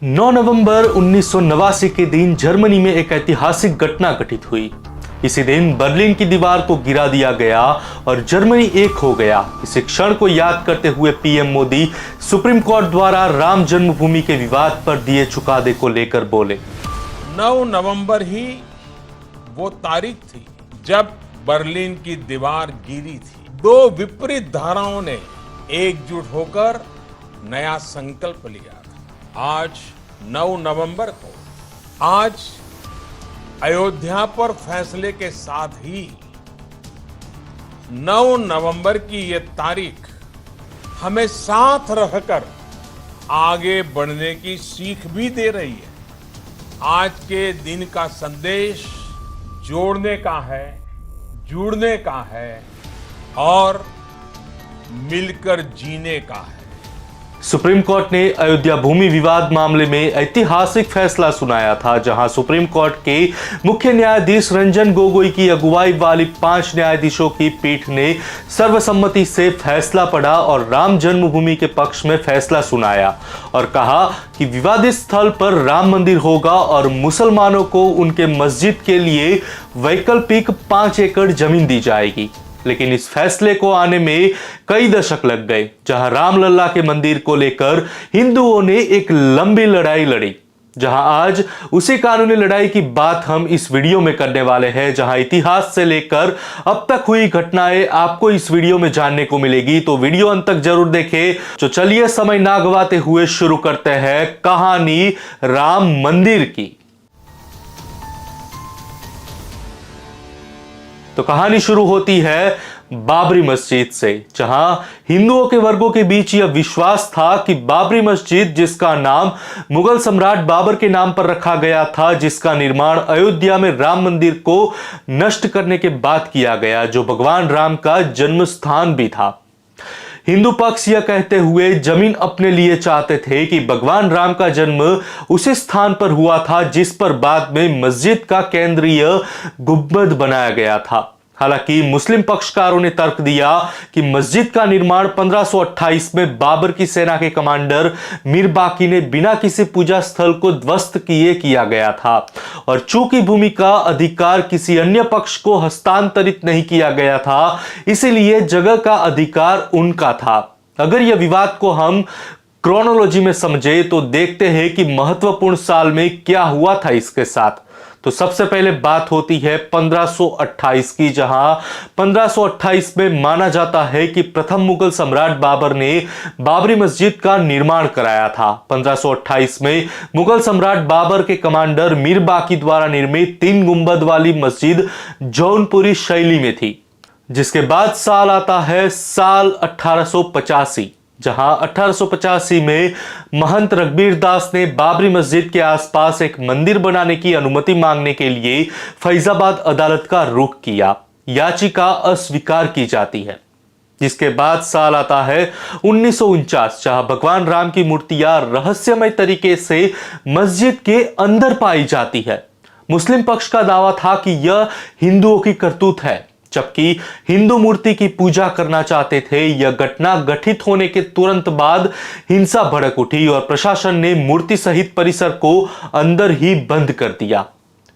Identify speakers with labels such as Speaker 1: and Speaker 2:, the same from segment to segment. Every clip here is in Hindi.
Speaker 1: 9 नवंबर 1989 के दिन जर्मनी में एक ऐतिहासिक घटना घटित हुई। इसी दिन बर्लिन की दीवार को गिरा दिया गया और जर्मनी एक हो गया। इस क्षण को याद करते हुए पीएम मोदी सुप्रीम कोर्ट द्वारा राम जन्मभूमि के विवाद पर दिए चुकादे को लेकर बोले।
Speaker 2: 9 नवंबर ही वो तारीख थी जब बर्लिन की दीवार गिरी थी। दो विपरीत धाराओं ने एकजुट होकर नया संकल्प लिया था। आज 9 नवंबर को अयोध्या पर फैसले के साथ ही 9 नवंबर की ये तारीख हमें साथ रहकर आगे बढ़ने की सीख भी दे रही है। आज के दिन का संदेश जोड़ने का है, जुड़ने का है और मिलकर जीने का है।
Speaker 1: सुप्रीम कोर्ट ने अयोध्या भूमि विवाद मामले में ऐतिहासिक फैसला सुनाया था, जहां सुप्रीम कोर्ट के मुख्य न्यायाधीश रंजन गोगोई की अगुवाई वाली 5 न्यायाधीशों की पीठ ने सर्वसम्मति से फैसला पढ़ा और राम जन्मभूमि के पक्ष में फैसला सुनाया और कहा कि विवादित स्थल पर राम मंदिर होगा और मुसलमानों को उनके मस्जिद के लिए वैकल्पिक 5 एकड़ जमीन दी जाएगी। लेकिन इस फैसले को आने में कई दशक लग गए, जहां रामलला के मंदिर को लेकर हिंदुओं ने एक लंबी लड़ाई लड़ी। जहां आज उसी कानूनी लड़ाई की बात हम इस वीडियो में करने वाले हैं, जहां इतिहास से लेकर अब तक हुई घटनाएं आपको इस वीडियो में जानने को मिलेगी। तो वीडियो अंत तक जरूर देखें। तो चलिए समय ना गवाते हुए शुरू करते हैं कहानी राम मंदिर की। तो कहानी शुरू होती है बाबरी मस्जिद से, जहां हिंदुओं के वर्गों के बीच यह विश्वास था कि बाबरी मस्जिद, जिसका नाम मुगल सम्राट बाबर के नाम पर रखा गया था, जिसका निर्माण अयोध्या में राम मंदिर को नष्ट करने के बाद किया गया, जो भगवान राम का जन्म स्थान भी था। हिंदू पक्ष यह कहते हुए जमीन अपने लिए चाहते थे कि भगवान राम का जन्म उसी स्थान पर हुआ था जिस पर बाद में मस्जिद का केंद्रीय गुंबद बनाया गया था। हालांकि मुस्लिम पक्षकारों ने तर्क दिया कि मस्जिद का निर्माण 1528 में बाबर की सेना के कमांडर मीर बाकी ने बिना किसी पूजा स्थल को ध्वस्त किए किया गया था और चूंकि भूमि का अधिकार किसी अन्य पक्ष को हस्तांतरित नहीं किया गया था, इसीलिए जगह का अधिकार उनका था। अगर यह विवाद को हम क्रोनोलॉजी में समझे तो देखते हैं कि महत्वपूर्ण साल में क्या हुआ था इसके साथ। तो सबसे पहले बात होती है 1528 की, जहां 1528 में माना जाता है कि प्रथम मुगल सम्राट बाबर ने बाबरी मस्जिद का निर्माण कराया था। 1528 में मुगल सम्राट बाबर के कमांडर मीर बाकी द्वारा निर्मित 3 गुंबद वाली मस्जिद जौनपुरी शैली में थी। जिसके बाद साल आता है साल 1885, जहां 1885 में महंत रघबीर दास ने बाबरी मस्जिद के आसपास एक मंदिर बनाने की अनुमति मांगने के लिए फैजाबाद अदालत का रुख किया। याचिका अस्वीकार की जाती है। जिसके बाद साल आता है 1949, जहां भगवान राम की मूर्तियां रहस्यमय तरीके से मस्जिद के अंदर पाई जाती है। मुस्लिम पक्ष का दावा था कि यह हिंदुओं की करतूत है, जबकि हिंदू मूर्ति की पूजा करना चाहते थे। यह घटना घटित होने के तुरंत बाद हिंसा भड़क उठी और प्रशासन ने मूर्ति सहित परिसर को अंदर ही बंद कर दिया।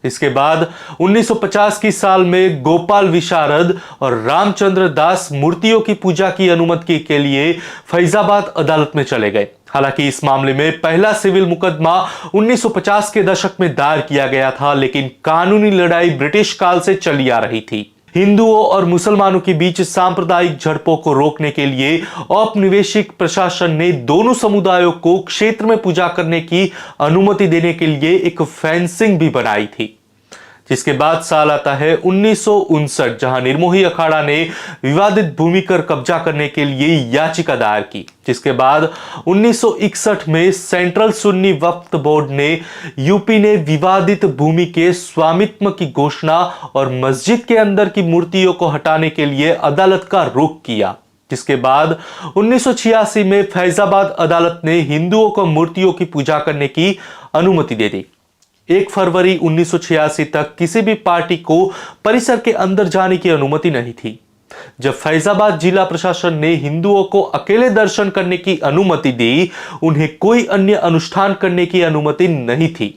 Speaker 1: इसके बाद 1950 की साल में गोपाल विशारद और रामचंद्र दास मूर्तियों की पूजा की अनुमति के लिए फैजाबाद अदालत में चले गए। हालांकि इस मामले में पहला सिविल मुकदमा 1950 के दशक में दायर किया गया था, लेकिन कानूनी लड़ाई ब्रिटिश काल से चली आ रही थी। हिंदुओं और मुसलमानों के बीच सांप्रदायिक झड़पों को रोकने के लिए औपनिवेशिक प्रशासन ने दोनों समुदायों को क्षेत्र में पूजा करने की अनुमति देने के लिए एक फेंसिंग भी बनाई थी। जिसके बाद साल आता है 1959, जहां निर्मोही अखाड़ा ने विवादित भूमि पर कब्जा करने के लिए याचिका दायर की। जिसके बाद 1961 में सेंट्रल सुन्नी वक्फ बोर्ड ने यूपी ने विवादित भूमि के स्वामित्व की घोषणा और मस्जिद के अंदर की मूर्तियों को हटाने के लिए अदालत का रुख किया। जिसके बाद 1986 में फैजाबाद अदालत ने हिंदुओं को मूर्तियों की पूजा करने की अनुमति दे दी। 1 फरवरी 1986 तक किसी भी पार्टी को परिसर के अंदर जाने की अनुमति नहीं थी। जब फैजाबाद जिला प्रशासन ने हिंदुओं को अकेले दर्शन करने की अनुमति दी, उन्हें कोई अन्य अनुष्ठान करने की अनुमति नहीं थी।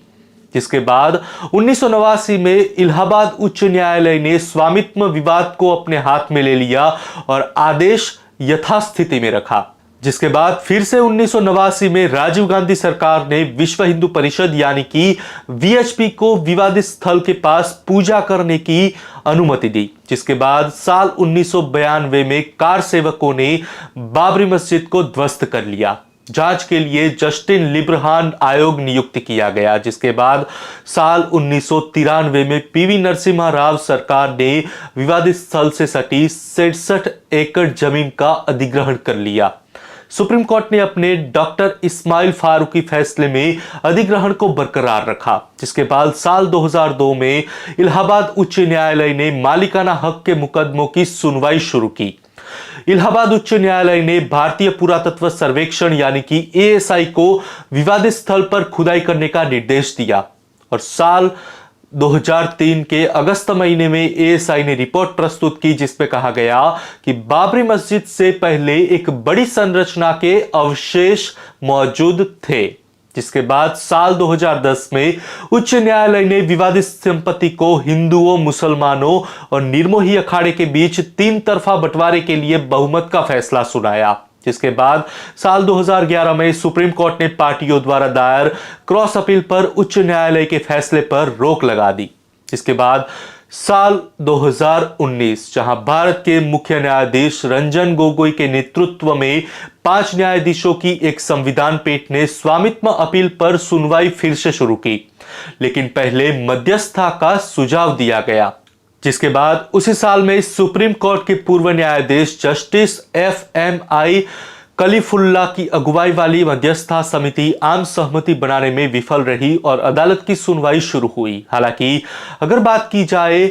Speaker 1: जिसके बाद 1989 में इलाहाबाद उच्च न्यायालय ने स्वामित्व विवाद को अपने हाथ में ले लिया और आदेश यथास्थिति में रखा। जिसके बाद फिर से 1989 में राजीव गांधी सरकार ने विश्व हिंदू परिषद यानी कि वीएचपी को विवादित स्थल के पास पूजा करने की अनुमति दी। जिसके बाद साल 1992 में कार सेवकों ने बाबरी मस्जिद को ध्वस्त कर लिया। जांच के लिए जस्टिन लिब्रहान आयोग नियुक्त किया गया। जिसके बाद साल 1993 में पीवी नरसिम्हा राव सरकार ने विवादित स्थल से सटी 67 एकड़ जमीन का अधिग्रहण कर लिया। सुप्रीम कोर्ट ने अपने डॉक्टर इस्माइल फारूकी फैसले में अधिग्रहण को बरकरार रखा। जिसके बाद साल 2002 में इलाहाबाद उच्च न्यायालय ने मालिकाना हक के मुकदमों की सुनवाई शुरू की। इलाहाबाद उच्च न्यायालय ने भारतीय पुरातत्व सर्वेक्षण यानी कि एएसआई को विवादित स्थल पर खुदाई करने का निर्देश दिया और साल 2003 के अगस्त महीने में एएसआई ने रिपोर्ट प्रस्तुत की, जिसमें कहा गया कि बाबरी मस्जिद से पहले एक बड़ी संरचना के अवशेष मौजूद थे। जिसके बाद साल 2010 में उच्च न्यायालय ने विवादित संपत्ति को हिंदुओं, मुसलमानों और निर्मोही अखाड़े के बीच 3 तरफा बंटवारे के लिए बहुमत का फैसला सुनाया। जिसके बाद साल 2011 में सुप्रीम कोर्ट ने पार्टियों द्वारा दायर क्रॉस अपील पर उच्च न्यायालय के फैसले पर रोक लगा दी। इसके बाद साल 2019 जहां भारत के मुख्य न्यायाधीश रंजन गोगोई के नेतृत्व में 5 न्यायाधीशों की एक संविधान पीठ ने स्वामित्व अपील पर सुनवाई फिर से शुरू की, लेकिन पहले मध्यस्थता का सुझाव दिया गया। जिसके बाद उसी साल में सुप्रीम कोर्ट के पूर्व न्यायाधीश जस्टिस FMI कलीफुल्ला की अगुवाई वाली मध्यस्थता समिति आम सहमति बनाने में विफल रही और अदालत की सुनवाई शुरू हुई। हालांकि अगर बात की जाए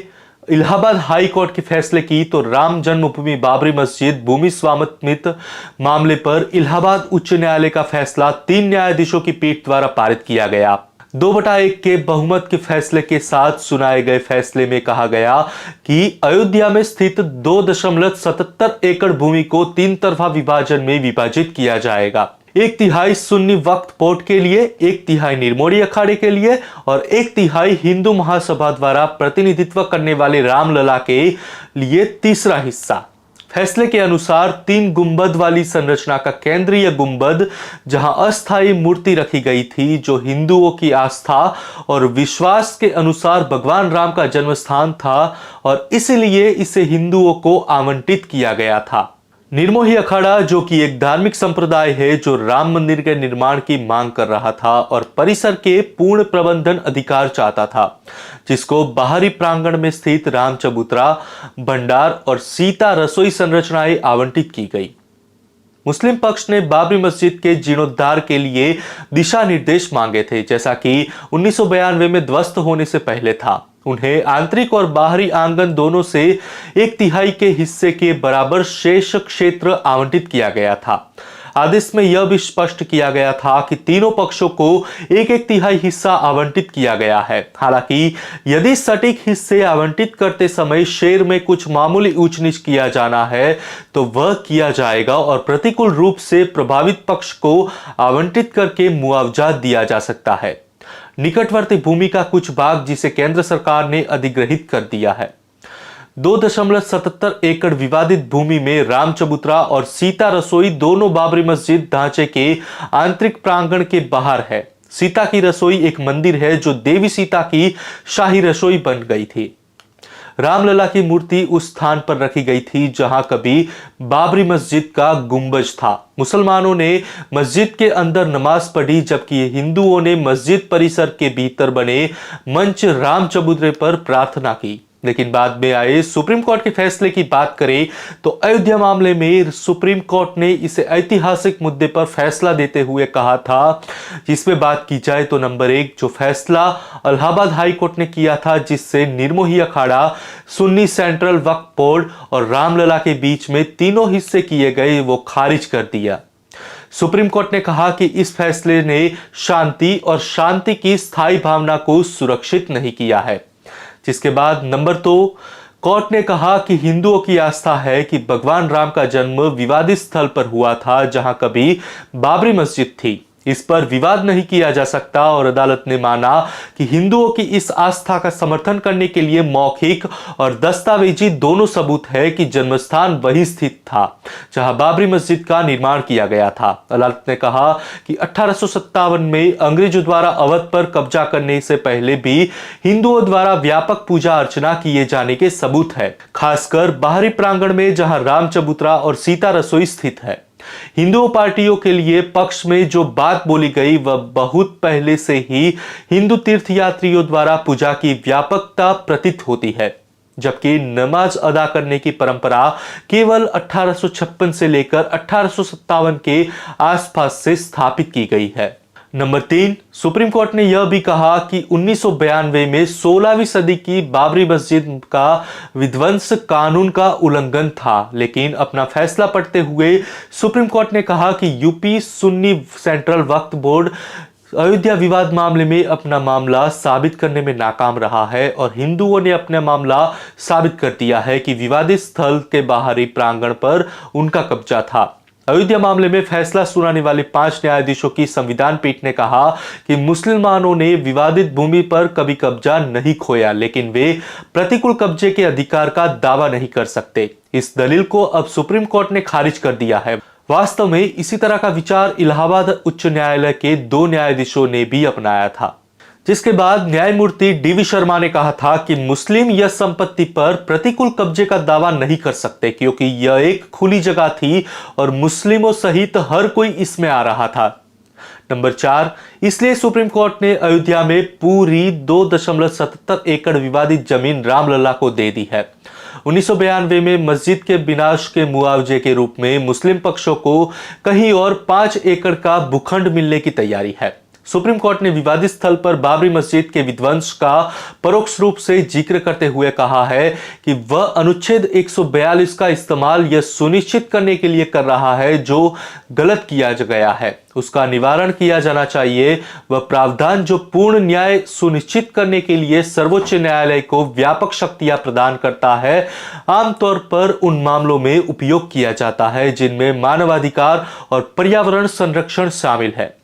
Speaker 1: इलाहाबाद हाई कोर्ट के फैसले की, तो राम जन्मभूमि बाबरी मस्जिद भूमि स्वामित्व मामले पर इलाहाबाद उच्च न्यायालय का फैसला 3 न्यायाधीशों की पीठ द्वारा पारित किया गया। 2/1 के बहुमत के फैसले के साथ सुनाए गए फैसले में कहा गया कि अयोध्या में स्थित 2.77 एकड़ भूमि को 3 तरफा विभाजन में विभाजित किया जाएगा। 1/3 सुन्नी वक्फ बोर्ड के लिए, 1/3 निर्मोही अखाड़े के लिए और 1/3 हिंदू महासभा द्वारा प्रतिनिधित्व करने वाले रामलला के लिए तीसरा हिस्सा। फैसले के अनुसार 3 गुंबद वाली संरचना का केंद्रीय गुंबद, जहां अस्थायी मूर्ति रखी गई थी, जो हिंदुओं की आस्था और विश्वास के अनुसार भगवान राम का जन्म स्थान था और इसलिए इसे हिंदुओं को आवंटित किया गया था। निर्मोही अखाड़ा, जो कि एक धार्मिक संप्रदाय है जो राम मंदिर के निर्माण की मांग कर रहा था और परिसर के पूर्ण प्रबंधन अधिकार चाहता था, जिसको बाहरी प्रांगण में स्थित राम चबूतरा, भंडार और सीता रसोई संरचनाएं आवंटित की गई। मुस्लिम पक्ष ने बाबरी मस्जिद के जीर्णोद्धार के लिए दिशा निर्देश मांगे थे, जैसा कि 1992 में ध्वस्त होने से पहले था। उन्हें आंतरिक और बाहरी आंगन दोनों से 1/3 के हिस्से के बराबर शेष क्षेत्र आवंटित किया गया था। आदेश में यह भी स्पष्ट किया गया था कि तीनों पक्षों को 1/3 हिस्सा आवंटित किया गया है। हालांकि यदि सटीक हिस्से आवंटित करते समय शेर में कुछ मामूली ऊंच नीच किया जाना है तो वह किया जाएगा और प्रतिकूल रूप से प्रभावित पक्ष को आवंटित करके मुआवजा दिया जा सकता है। निकटवर्ती भूमि का कुछ भाग जिसे केंद्र सरकार ने अधिग्रहित कर दिया है। 2.77 एकड़ विवादित भूमि में राम चबूतरा और सीता रसोई दोनों बाबरी मस्जिद ढांचे के आंतरिक प्रांगण के बाहर है। सीता की रसोई एक मंदिर है जो देवी सीता की शाही रसोई बन गई थी। रामलला की मूर्ति उस स्थान पर रखी गई थी जहां कभी बाबरी मस्जिद का गुंबज था। मुसलमानों ने मस्जिद के अंदर नमाज पढ़ी, जबकि हिंदुओं ने मस्जिद परिसर के भीतर बने मंच राम चबूतरे पर प्रार्थना की। लेकिन बाद में आए सुप्रीम कोर्ट के फैसले की बात करें तो अयोध्या मामले में सुप्रीम कोर्ट ने इसे ऐतिहासिक मुद्दे पर फैसला देते हुए कहा था, जिसमें बात की जाए तो नंबर 1 जो फैसला इलाहाबाद हाई कोर्ट ने किया था, जिससे निर्मोही अखाड़ा, सुन्नी सेंट्रल वक्फ बोर्ड और रामलला के बीच में तीनों हिस्से किए गए, वो खारिज कर दिया। सुप्रीम कोर्ट ने कहा कि इस फैसले ने शांति और शांति की स्थायी भावना को सुरक्षित नहीं किया है। जिसके बाद नंबर 2 कोर्ट ने कहा कि हिंदुओं की आस्था है कि भगवान राम का जन्म विवादित स्थल पर हुआ था जहां कभी बाबरी मस्जिद थी। इस पर विवाद नहीं किया जा सकता और अदालत ने माना कि हिंदुओं की इस आस्था का समर्थन करने के लिए मौखिक और दस्तावेजी दोनों सबूत है कि जन्मस्थान वही स्थित था जहां बाबरी मस्जिद का निर्माण किया गया था। अदालत ने कहा कि 1857 में अंग्रेजों द्वारा अवध पर कब्जा करने से पहले भी हिंदुओं द्वारा व्यापक पूजा अर्चना किए जाने के सबूत है, खासकर बाहरी प्रांगण में जहां राम चबूतरा और सीता रसोई स्थित है। हिंदू पार्टियों के लिए पक्ष में जो बात बोली गई वह बहुत पहले से ही हिंदू तीर्थयात्रियों द्वारा पूजा की व्यापकता प्रतीत होती है, जबकि नमाज अदा करने की परंपरा केवल 1856 से लेकर 1857 के आसपास से स्थापित की गई है। नंबर 3, सुप्रीम कोर्ट ने यह भी कहा कि 1992 में 16वीं सदी की बाबरी मस्जिद का विध्वंस कानून का उल्लंघन था, लेकिन अपना फैसला पढ़ते हुए सुप्रीम कोर्ट ने कहा कि यूपी सुन्नी सेंट्रल वक्फ बोर्ड अयोध्या विवाद मामले में अपना मामला साबित करने में नाकाम रहा है और हिंदुओं ने अपना मामला साबित कर दिया है कि विवादित स्थल के बाहरी प्रांगण पर उनका कब्जा था। अयोध्या मामले में फैसला सुनाने वाले 5 न्यायाधीशों की संविधान पीठ ने कहा कि मुसलमानों ने विवादित भूमि पर कभी कब्जा नहीं खोया, लेकिन वे प्रतिकूल कब्जे के अधिकार का दावा नहीं कर सकते। इस दलील को अब सुप्रीम कोर्ट ने खारिज कर दिया है। वास्तव में इसी तरह का विचार इलाहाबाद उच्च न्यायालय के 2 न्यायाधीशों ने भी अपनाया था, जिसके बाद न्यायमूर्ति डीवी शर्मा ने कहा था कि मुस्लिम यह संपत्ति पर प्रतिकूल कब्जे का दावा नहीं कर सकते क्योंकि यह एक खुली जगह थी और मुस्लिमों सहित हर कोई इसमें आ रहा था। नंबर 4, इसलिए सुप्रीम कोर्ट ने अयोध्या में पूरी 2.77 एकड़ विवादित जमीन रामलला को दे दी है। 1992 में मस्जिद के विनाश के मुआवजे के रूप में मुस्लिम पक्षों को कहीं और 5 एकड़ का भूखंड मिलने की तैयारी है। सुप्रीम कोर्ट ने विवादित स्थल पर बाबरी मस्जिद के विध्वंस का परोक्ष रूप से जिक्र करते हुए कहा है कि वह अनुच्छेद 142 का इस्तेमाल यह सुनिश्चित करने के लिए कर रहा है जो गलत किया गया है उसका निवारण किया जाना चाहिए। वह प्रावधान जो पूर्ण न्याय सुनिश्चित करने के लिए सर्वोच्च न्यायालय को व्यापक शक्तियां प्रदान करता है, आमतौर पर उन मामलों में उपयोग किया जाता है जिनमें मानवाधिकार और पर्यावरण संरक्षण शामिल है।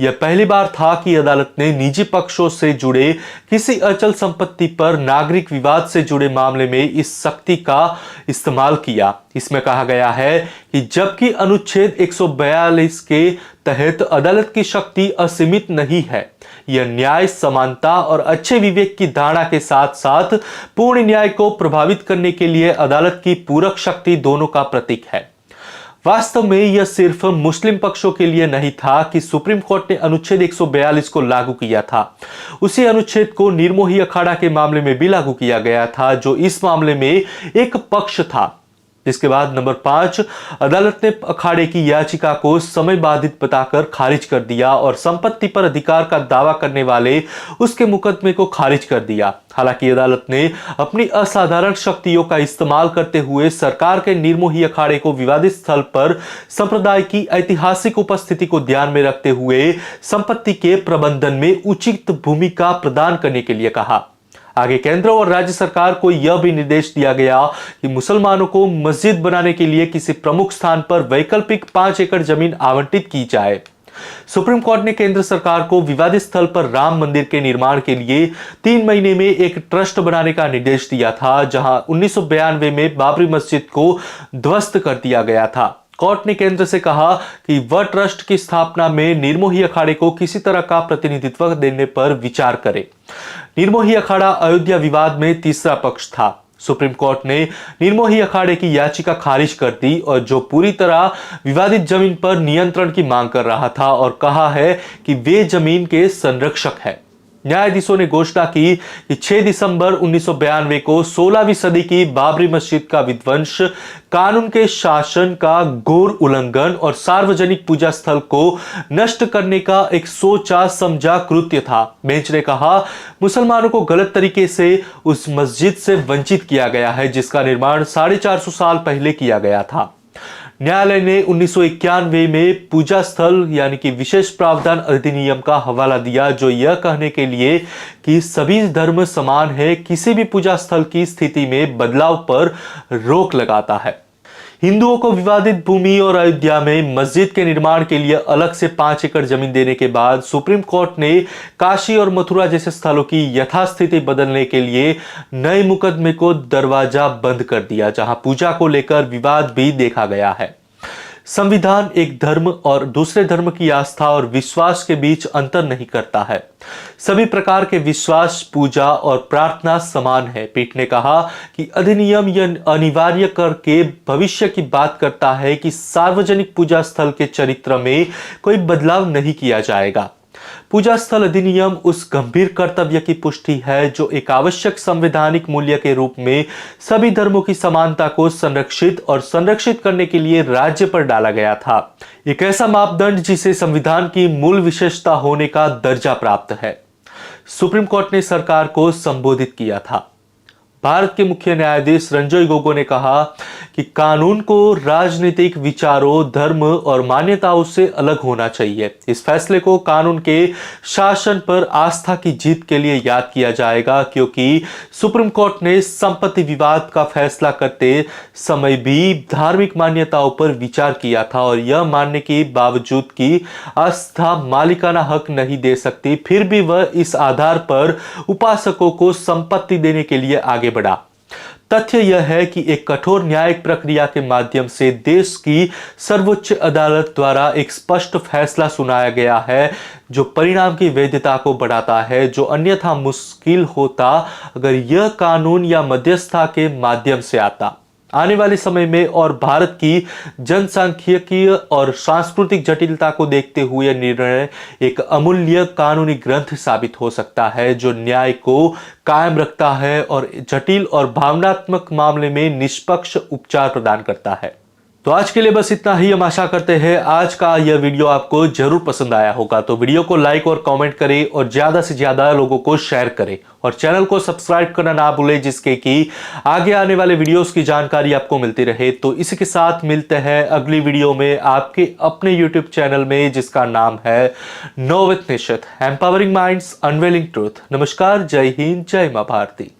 Speaker 1: यह पहली बार था कि अदालत ने निजी पक्षों से जुड़े किसी अचल संपत्ति पर नागरिक विवाद से जुड़े मामले में इस शक्ति का इस्तेमाल किया। इसमें कहा गया है कि जबकि अनुच्छेद 142 के तहत अदालत की शक्ति असीमित नहीं है, यह न्याय, समानता और अच्छे विवेक की धारणा के साथ साथ पूर्ण न्याय को प्रभावित करने के लिए अदालत की पूरक शक्ति दोनों का प्रतीक है। वास्तव में यह सिर्फ मुस्लिम पक्षों के लिए नहीं था कि सुप्रीम कोर्ट ने अनुच्छेद 142 को लागू किया था, उसी अनुच्छेद को निर्मोही अखाड़ा के मामले में भी लागू किया गया था जो इस मामले में एक पक्ष था। जिसके बाद नंबर 5, अदालत ने अखाड़े की याचिका को समय बाधित बताकर खारिज कर दिया और संपत्ति पर अधिकार का दावा करने वाले उसके मुकदमे को खारिज कर दिया। हालांकि अदालत ने अपनी असाधारण शक्तियों का इस्तेमाल करते हुए सरकार के निर्मोही अखाड़े को विवादित स्थल पर संप्रदाय की ऐतिहासिक उपस्थिति को ध्यान में रखते हुए संपत्ति के प्रबंधन में उचित भूमिका प्रदान करने के लिए कहा। आगे केंद्र और राज्य सरकार को यह भी निर्देश दिया गया कि मुसलमानों को मस्जिद बनाने के लिए किसी प्रमुख स्थान पर वैकल्पिक 5 एकड़ जमीन आवंटित की जाए। सुप्रीम कोर्ट ने केंद्र सरकार को विवादित स्थल पर राम मंदिर के निर्माण के लिए 3 महीने में एक ट्रस्ट बनाने का निर्देश दिया था, जहां 1992 में बाबरी मस्जिद को ध्वस्त कर दिया गया था। कोर्ट ने केंद्र से कहा कि वह ट्रस्ट की स्थापना में निर्मोही अखाड़े को किसी तरह का प्रतिनिधित्व देने पर विचार करे। निर्मोही अखाड़ा अयोध्या विवाद में तीसरा पक्ष था। सुप्रीम कोर्ट ने निर्मोही अखाड़े की याचिका खारिज कर दी और जो पूरी तरह विवादित जमीन पर नियंत्रण की मांग कर रहा था और कहा है कि वे जमीन के संरक्षक है। न्यायाधीशों ने घोषणा की कि 6 दिसंबर 1992 को 16वीं सदी की बाबरी मस्जिद का विध्वंस कानून के शासन का घोर उल्लंघन और सार्वजनिक पूजा स्थल को नष्ट करने का एक सोचा समझा कृत्य था। बेंच ने कहा, मुसलमानों को गलत तरीके से उस मस्जिद से वंचित किया गया है जिसका निर्माण 450 साल पहले किया गया था। न्यायालय ने 1991 में पूजा स्थल यानी कि विशेष प्रावधान अधिनियम का हवाला दिया, जो यह कहने के लिए कि सभी धर्म समान है, किसी भी पूजा स्थल की स्थिति में बदलाव पर रोक लगाता है। हिंदुओं को विवादित भूमि और अयोध्या में मस्जिद के निर्माण के लिए अलग से 5 एकड़ जमीन देने के बाद सुप्रीम कोर्ट ने काशी और मथुरा जैसे स्थलों की यथास्थिति बदलने के लिए नए मुकदमे को दरवाजा बंद कर दिया, जहां पूजा को लेकर विवाद भी देखा गया है। संविधान एक धर्म और दूसरे धर्म की आस्था और विश्वास के बीच अंतर नहीं करता है। सभी प्रकार के विश्वास, पूजा और प्रार्थना समान है। पीठ ने कहा कि अधिनियम यह अनिवार्य करके भविष्य की बात करता है कि सार्वजनिक पूजा स्थल के चरित्र में कोई बदलाव नहीं किया जाएगा। पूजा स्थल अधिनियम उस गंभीर कर्तव्य की पुष्टि है जो एक आवश्यक संवैधानिक मूल्य के रूप में सभी धर्मों की समानता को संरक्षित करने के लिए राज्य पर डाला गया था। एक ऐसा मापदंड जिसे संविधान की मूल विशेषता होने का दर्जा प्राप्त है। सुप्रीम कोर्ट ने सरकार को संबोधित किया था। भारत के मुख्य न्यायाधीश रंजन गोगोई ने कहा कि कानून को राजनीतिक विचारों, धर्म और मान्यताओं से अलग होना चाहिए। इस फैसले को कानून के शासन पर आस्था की जीत के लिए याद किया जाएगा, क्योंकि सुप्रीम कोर्ट ने संपत्ति विवाद का फैसला करते समय भी धार्मिक मान्यताओं पर विचार किया था और यह मानने के बावजूद कि आस्था मालिकाना हक नहीं दे सकती, फिर भी वह इस आधार पर उपासकों को संपत्ति देने के लिए आगे बढ़ा। तथ्य यह है कि एक कठोर न्यायिक प्रक्रिया के माध्यम से देश की सर्वोच्च अदालत द्वारा एक स्पष्ट फैसला सुनाया गया है, जो परिणाम की वैधता को बढ़ाता है, जो अन्यथा मुश्किल होता अगर यह कानून या मध्यस्थता के माध्यम से आता। आने वाले समय में और भारत की जनसांख्यिकीय और सांस्कृतिक जटिलता को देखते हुए यह निर्णय एक अमूल्य कानूनी ग्रंथ साबित हो सकता है, जो न्याय को कायम रखता है और जटिल और भावनात्मक मामले में निष्पक्ष उपचार प्रदान करता है। तो आज के लिए बस इतना ही। हम आशा करते हैं आज का यह वीडियो आपको जरूर पसंद आया होगा। तो वीडियो को लाइक और कमेंट करें और ज्यादा से ज्यादा लोगों को शेयर करें और चैनल को सब्सक्राइब करना ना भूलें, जिसके कि आगे आने वाले वीडियोस की जानकारी आपको मिलती रहे। तो इसी के साथ मिलते हैं अगली वीडियो में आपके अपने यूट्यूब चैनल में, जिसका नाम है know with Nishit, empowering minds, unveiling truth. नमस्कार, जय हिंद, जय मां भारती।